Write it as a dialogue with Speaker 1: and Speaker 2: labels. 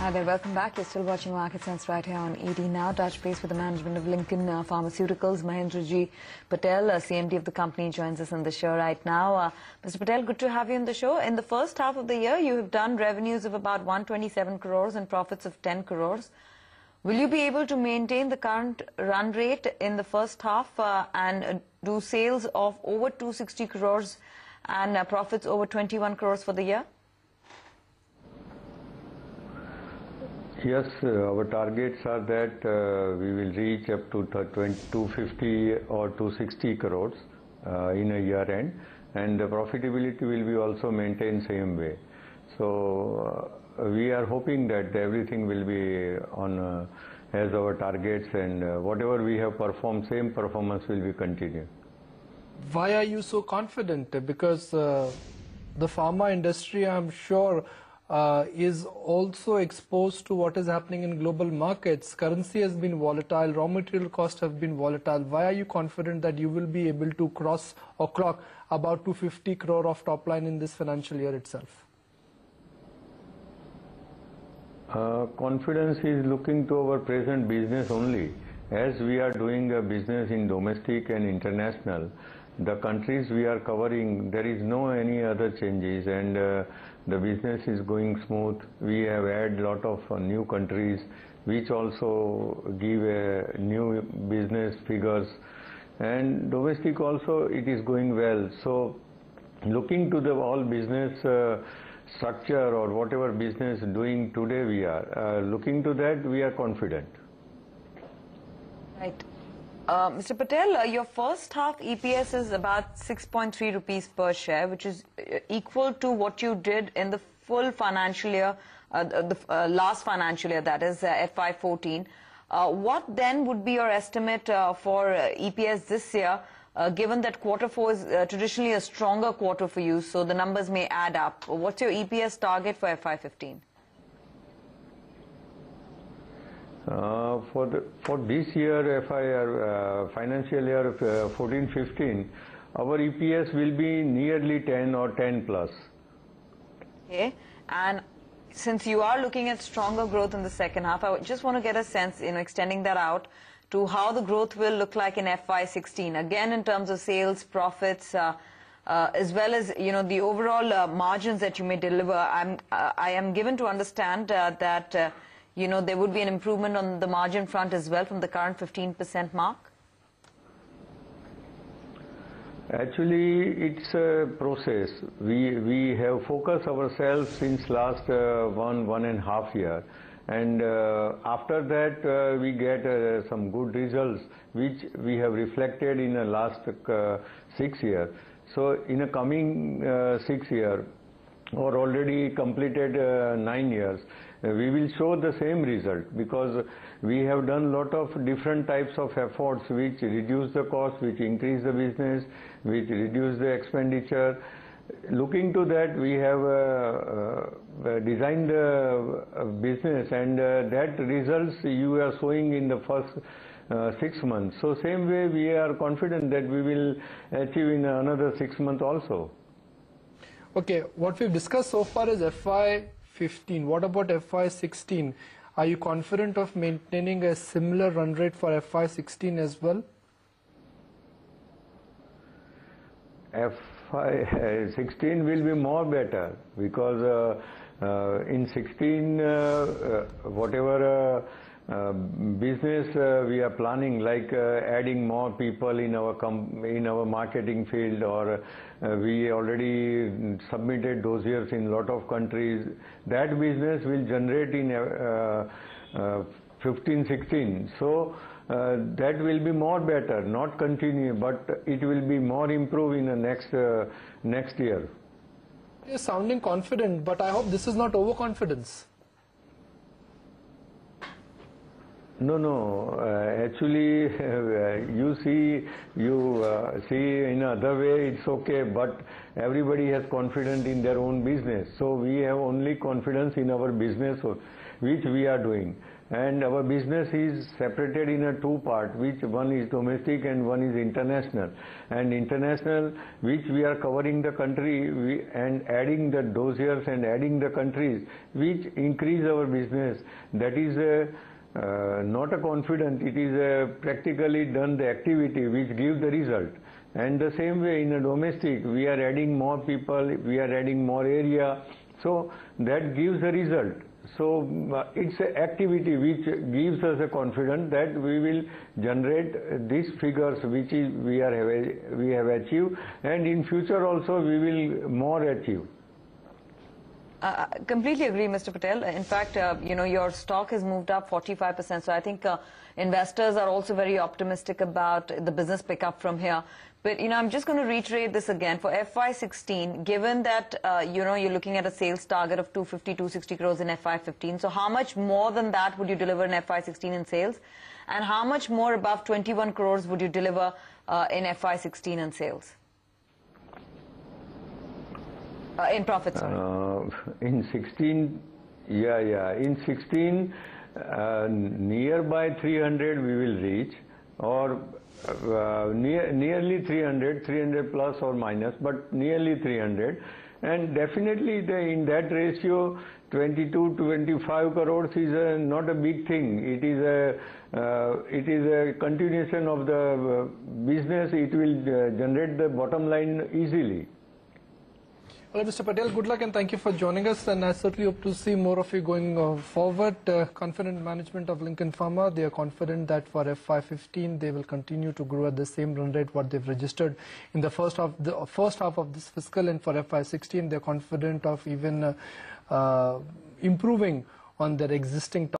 Speaker 1: Hi there, welcome back. You're still watching Market Sense right here on ED Now. Touch base with the management of Lincoln Pharmaceuticals. Mahendraji Patel, CMD of the company, joins us on the show right now. Mr. Patel, good to have you on the show. In the first half of the year, you have done revenues of about 127 crores and profits of 10 crores. Will you be able to maintain the current run rate in the first half and do sales of over 260 crores and profits over 21 crores for the year?
Speaker 2: Yes, our targets are that we will reach up to 250 or 260 crores in a year end, and the profitability will be also maintained same way. So we are hoping that everything will be on as our targets, and whatever we have performed, same performance will be continued.
Speaker 3: Why are you so confident? Because the pharma industry, I'm sure, is also exposed to what is happening in global markets. Currency has been volatile, raw material costs have been volatile. Why are you confident that you will be able to cross or clock about 250 crore of top line in this financial year itself?
Speaker 2: Confidence is looking to our present business only. As we are doing a business in domestic and international, the countries we are covering, there is no any other changes, and the business is going smooth. We have added lot of new countries which also give new business figures, and domestic also it is going well. So looking to the all business structure or whatever business doing today, we are looking to that, we are confident.
Speaker 1: Right. Mr. Patel, your first half EPS is about 6.3 rupees per share, which is equal to what you did in the full financial year, the last financial year, that is FY14. What then would be your estimate for EPS this year, given that quarter four is traditionally a stronger quarter for you, so the numbers may add up? What's your EPS target for FY15?
Speaker 2: For this year, financial year 14-15, our EPS will be nearly 10 or 10 plus.
Speaker 1: Okay, and since you are looking at stronger growth in the second half, I just want to get a sense in extending that out to how the growth will look like in FY16. Again, in terms of sales, profits, as well as the overall margins that you may deliver. I am given to understand that there would be an improvement on the margin front as well from the current 15% mark?
Speaker 2: Actually, it's a process. We have focused ourselves since last 1.5 years, and after that we get some good results which we have reflected in the last 6 years. So in the coming 6 years, or already completed 9 years, we will show the same result, because we have done lot of different types of efforts which reduce the cost, which increase the business, which reduce the expenditure. Looking to that, we have designed the business, and that results you are showing in the first 6 months. So same way we are confident that we will achieve in another 6 months also.
Speaker 3: Okay, what we've discussed so far is FY15. What about FY16? Are you confident of maintaining a similar run rate for FY16 as well?
Speaker 2: FY16 will be more better, because in 16 whatever business we are planning, like adding more people in our marketing field, or we already submitted dossiers in lot of countries. That business will generate in 15-16. So that will be more better, not continue, but it will be more improved in the next year.
Speaker 3: You're sounding confident, but I hope this is not overconfidence.
Speaker 2: No. Actually, you see in other way it's okay, but everybody has confidence in their own business. So we have only confidence in our business which we are doing. And our business is separated in a two part, which one is domestic and one is international. And international, which we are covering the country and adding the dossiers and adding the countries, which increase our business. That is not a confidence, it is practically done the activity which gives the result. And the same way in a domestic, we are adding more people, we are adding more area, so that gives the result. So it's an activity which gives us a confidence that we will generate these figures which we have achieved, and in future also we will more achieve.
Speaker 1: Completely agree, Mr. Patel. In fact, you know, your stock has moved up 45%. So I think investors are also very optimistic about the business pickup from here. But, you know, I'm just going to reiterate this again. For FY16, given that, you know, you're looking at a sales target of 250, 260 crores in FY15, so how much more than that would you deliver in FY16 in sales? And how much more above 21 crores would you deliver in FY16 in sales? In profits, sorry.
Speaker 2: In 16, in 16, nearby 300 we will reach, or nearly 300 plus or minus, but nearly 300. And definitely in that ratio, 22 to 25 crores is not a big thing. It is a continuation of the business. It will generate the bottom line easily.
Speaker 3: Well, Mr. Patel, good luck and thank you for joining us, and I certainly hope to see more of you going forward. Confident management of Lincoln Pharma. They are confident that for FY15 they will continue to grow at the same run rate what they've registered in the first half of this fiscal, and for FY16 they're confident of even improving on their existing